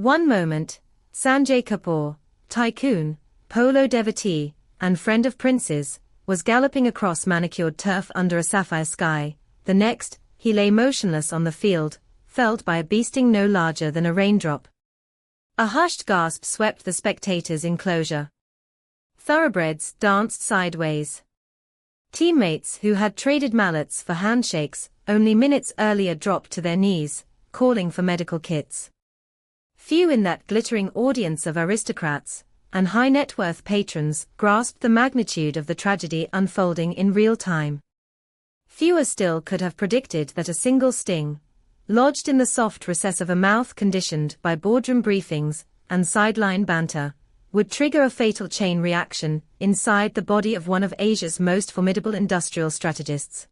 One moment, Sanjay Kapoor, tycoon, polo devotee, and friend of princes, was galloping across manicured turf under a sapphire sky. The next, he lay motionless on the field, felled by a beasting no larger than a raindrop. A hushed gasp swept the spectators' enclosure. Thoroughbreds danced sideways. Teammates who had traded mallets for handshakes only minutes earlier dropped to their knees, calling for medical kits. Few in that glittering audience of aristocrats and high-net-worth patrons grasped the magnitude of the tragedy unfolding in real time. Fewer still could have predicted that a single sting, lodged in the soft recess of a mouth conditioned by boardroom briefings and sideline banter, would trigger a fatal chain reaction inside the body of one of Asia's most formidable industrial strategists.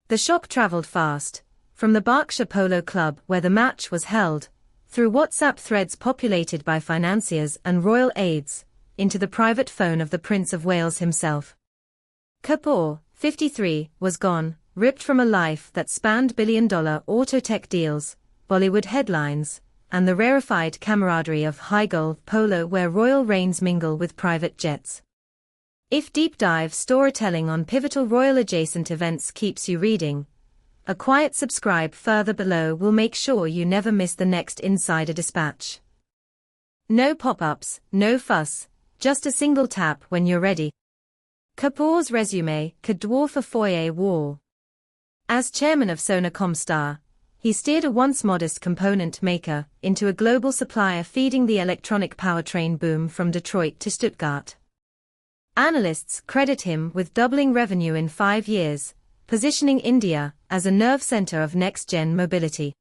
The shock traveled fast, from the Berkshire Polo Club where the match was held, through WhatsApp threads populated by financiers and royal aides, into the private phone of the Prince of Wales himself. Kapoor, 53, was gone, ripped from a life that spanned billion-dollar auto-tech deals, Bollywood headlines, and the rarefied camaraderie of high-goal polo where royal reigns mingle with private jets. If deep-dive storytelling on pivotal royal-adjacent events keeps you reading, a quiet subscribe further below will make sure you never miss the next Insider Dispatch. No pop-ups, no fuss, just a single tap when you're ready. Kapoor's resume could dwarf a foyer wall. As chairman of Sona Comstar, he steered a once modest component maker into a global supplier feeding the electronic powertrain boom from Detroit to Stuttgart. Analysts credit him with doubling revenue in 5 years, positioning India as a nerve center of next-gen mobility.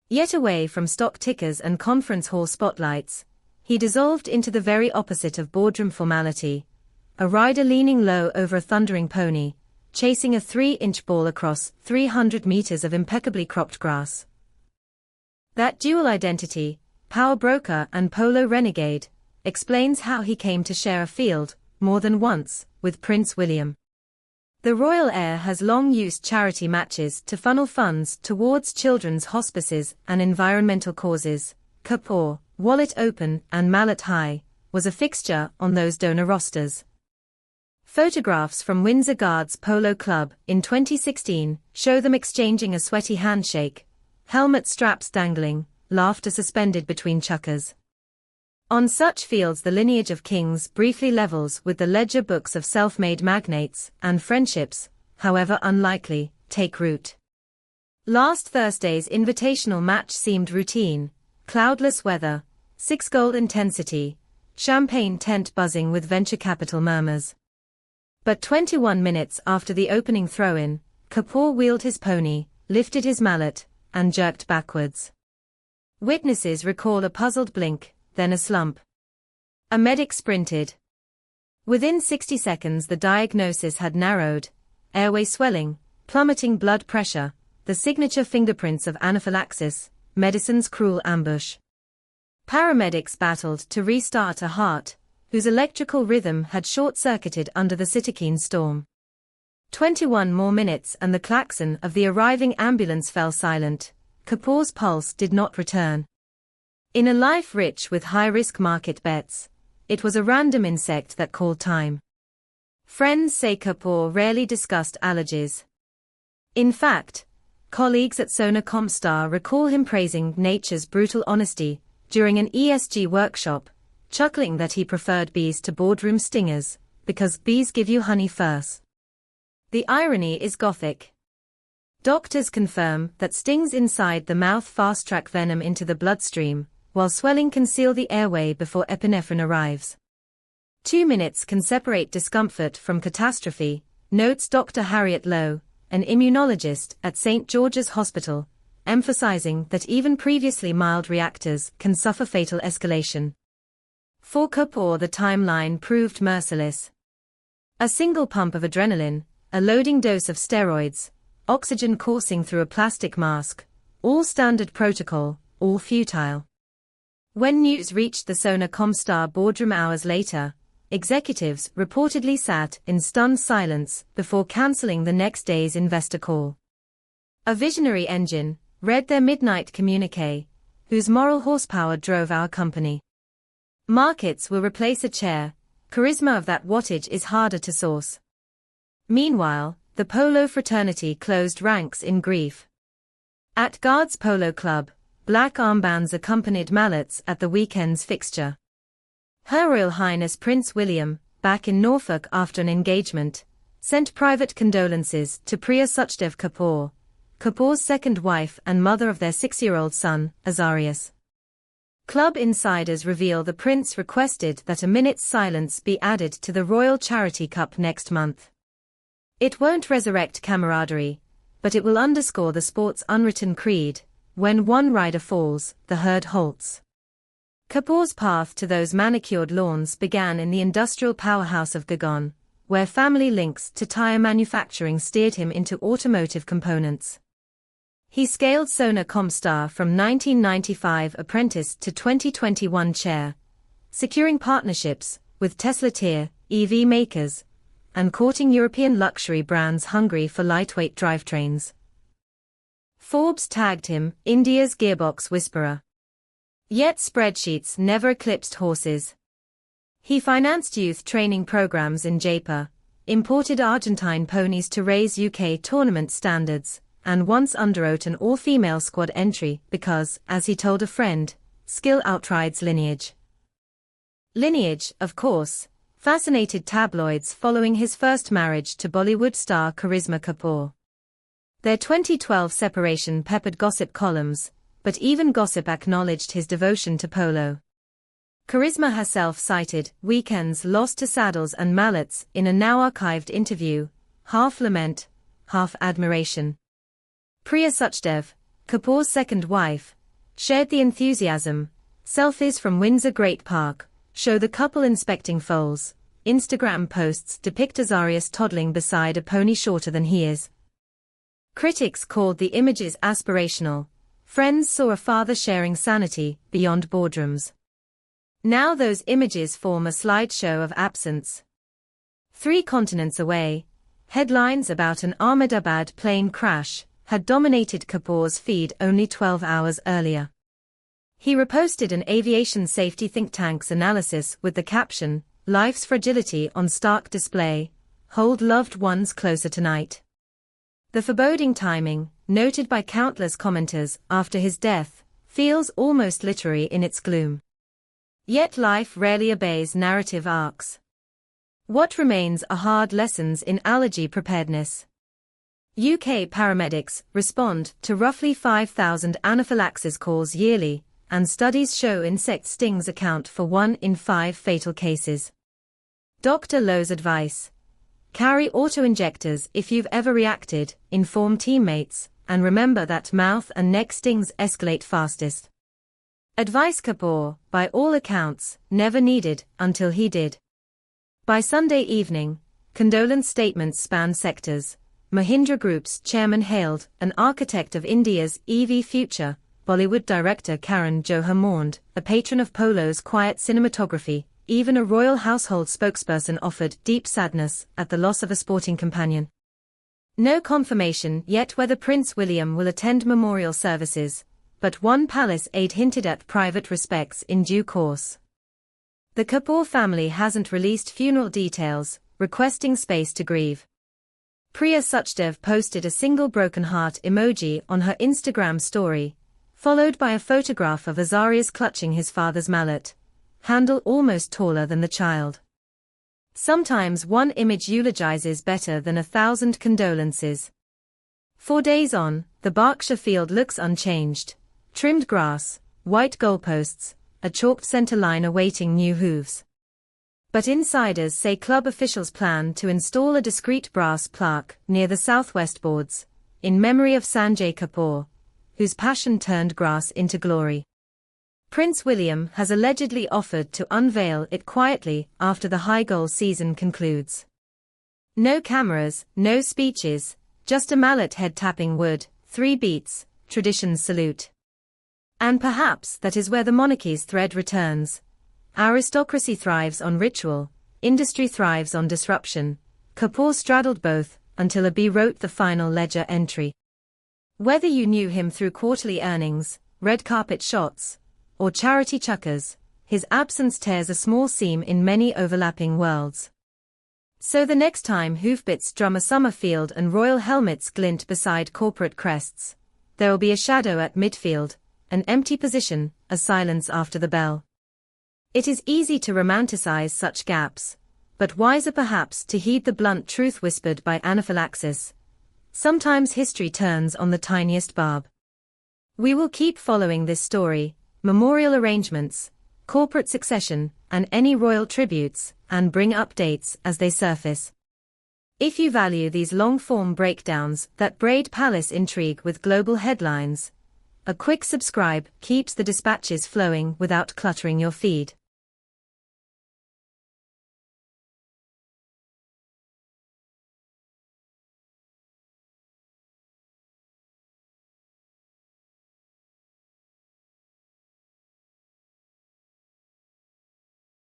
Yet away from stock tickers and conference hall spotlights, he dissolved into the very opposite of boardroom formality, a rider leaning low over a thundering pony, chasing a 3-inch ball across 300 meters of impeccably cropped grass. That dual identity, power broker and polo renegade, explains how he came to share a field, more than once, with Prince William. The royal heir has long used charity matches to funnel funds towards children's hospices and environmental causes. Kapoor, wallet open and mallet high, was a fixture on those donor rosters. Photographs from Windsor Guards Polo Club in 2016 show them exchanging a sweaty handshake, helmet straps dangling, laughter suspended between chukkers. On such fields the lineage of kings briefly levels with the ledger books of self-made magnates, and friendships, however unlikely, take root. Last Thursday's invitational match seemed routine, cloudless weather, 6-goal intensity, champagne tent buzzing with venture capital murmurs. But 21 minutes after the opening throw-in, Kapoor wheeled his pony, lifted his mallet, and jerked backwards. Witnesses recall a puzzled blink, then a slump. A medic sprinted. Within 60 seconds the diagnosis had narrowed: airway swelling, plummeting blood pressure, the signature fingerprints of anaphylaxis, medicine's cruel ambush. Paramedics battled to restart a heart whose electrical rhythm had short-circuited under the cytokine storm. 21 more minutes and the klaxon of the arriving ambulance fell silent. Kapoor's pulse did not return. In a life rich with high-risk market bets, it was a random insect that called time. Friends say Kapoor rarely discussed allergies. In fact, colleagues at Sona Comstar recall him praising nature's brutal honesty during an ESG workshop, chuckling that he preferred bees to boardroom stingers, because bees give you honey first. The irony is gothic. Doctors confirm that stings inside the mouth fast-track venom into the bloodstream, while swelling can seal the airway before epinephrine arrives. 2 minutes can separate discomfort from catastrophe, notes Dr. Harriet Lowe, an immunologist at St. George's Hospital, emphasizing that even previously mild reactors can suffer fatal escalation. For Kapoor the timeline proved merciless. A single pump of adrenaline, a loading dose of steroids, oxygen coursing through a plastic mask, all standard protocol, all futile. When news reached the Sona Comstar boardroom hours later, executives reportedly sat in stunned silence before cancelling the next day's investor call. A visionary engine read their midnight communiqué, whose moral horsepower drove our company. Markets will replace a chair, charisma of that wattage is harder to source. Meanwhile, the polo fraternity closed ranks in grief. At Guards Polo Club, black armbands accompanied mallets at the weekend's fixture. Her Royal Highness Prince William, back in Norfolk after an engagement, sent private condolences to Priya Suchdev Kapoor, Kapoor's second wife and mother of their 6-year-old son, Azarius. Club insiders reveal the prince requested that a minute's silence be added to the Royal Charity Cup next month. It won't resurrect camaraderie, but it will underscore the sport's unwritten creed: when one rider falls, the herd halts. Kapoor's path to those manicured lawns began in the industrial powerhouse of Gurgaon, where family links to tire manufacturing steered him into automotive components. He scaled Sona Comstar from 1995 apprentice to 2021 chair, securing partnerships with Tesla tier EV makers and courting European luxury brands hungry for lightweight drivetrains. Forbes tagged him India's gearbox whisperer. Yet spreadsheets never eclipsed horses. He financed youth training programs in Jaipur, imported Argentine ponies to raise UK tournament standards, and once underwrote an all-female squad entry because, as he told a friend, skill outrides lineage. Lineage, of course, fascinated tabloids following his first marriage to Bollywood star Karisma Kapoor. Their 2012 separation peppered gossip columns, but even gossip acknowledged his devotion to polo. Karisma herself cited weekends lost to saddles and mallets in a now-archived interview, half lament, half admiration. Priya Suchdev, Kapoor's second wife, shared the enthusiasm. Selfies from Windsor Great Park show the couple inspecting foals. Instagram posts depict Azarius toddling beside a pony shorter than he is. Critics called the images aspirational. Friends saw a father sharing sanity beyond boardrooms. Now those images form a slideshow of absence. 3 continents away, headlines about an Ahmedabad plane crash had dominated Kapoor's feed only 12 hours earlier. He reposted an aviation safety think tank's analysis with the caption, "Life's fragility on stark display, hold loved ones closer tonight." The foreboding timing, noted by countless commenters after his death, feels almost literary in its gloom. Yet life rarely obeys narrative arcs. What remains are hard lessons in allergy preparedness. UK paramedics respond to roughly 5,000 anaphylaxis calls yearly, and studies show insect stings account for 1 in 5 fatal cases. Dr. Lowe's advice: carry auto-injectors if you've ever reacted, inform teammates, and remember that mouth and neck stings escalate fastest. Advice Kapoor, by all accounts, never needed until he did. By Sunday evening, condolence statements spanned sectors. Mahindra Group's chairman hailed an architect of India's EV future. Bollywood director Karan Johar mourned, a patron of polo's quiet cinematography. Even a royal household spokesperson offered deep sadness at the loss of a sporting companion. No confirmation yet whether Prince William will attend memorial services, but one palace aide hinted at private respects in due course. The Kapoor family hasn't released funeral details, requesting space to grieve. Priya Suchdev posted a single broken heart emoji on her Instagram story, followed by a photograph of Azarius clutching his father's mallet, handle almost taller than the child. Sometimes one image eulogizes better than 1,000 condolences. 4 days on, the Berkshire field looks unchanged. Trimmed grass, white goalposts, a chalked center line awaiting new hooves. But insiders say club officials plan to install a discreet brass plaque near the southwest boards, in memory of Sanjay Kapoor, whose passion turned grass into glory. Prince William has allegedly offered to unveil it quietly after the high goal season concludes. No cameras, no speeches, just a mallet head tapping wood, 3 beats, tradition's salute. And perhaps that is where the monarchy's thread returns. Aristocracy thrives on ritual, industry thrives on disruption. Kapoor straddled both, until a B wrote the final ledger entry. Whether you knew him through quarterly earnings, red carpet shots, or charity chukkers, his absence tears a small seam in many overlapping worlds. So the next time hoofbeats drum a summer field and royal helmets glint beside corporate crests, there will be a shadow at midfield, an empty position, a silence after the bell. It is easy to romanticize such gaps, but wiser perhaps to heed the blunt truth whispered by anaphylaxis. Sometimes history turns on the tiniest barb. We will keep following this story, memorial arrangements, corporate succession, and any royal tributes, and bring updates as they surface. If you value these long-form breakdowns that braid palace intrigue with global headlines, a quick subscribe keeps the dispatches flowing without cluttering your feed.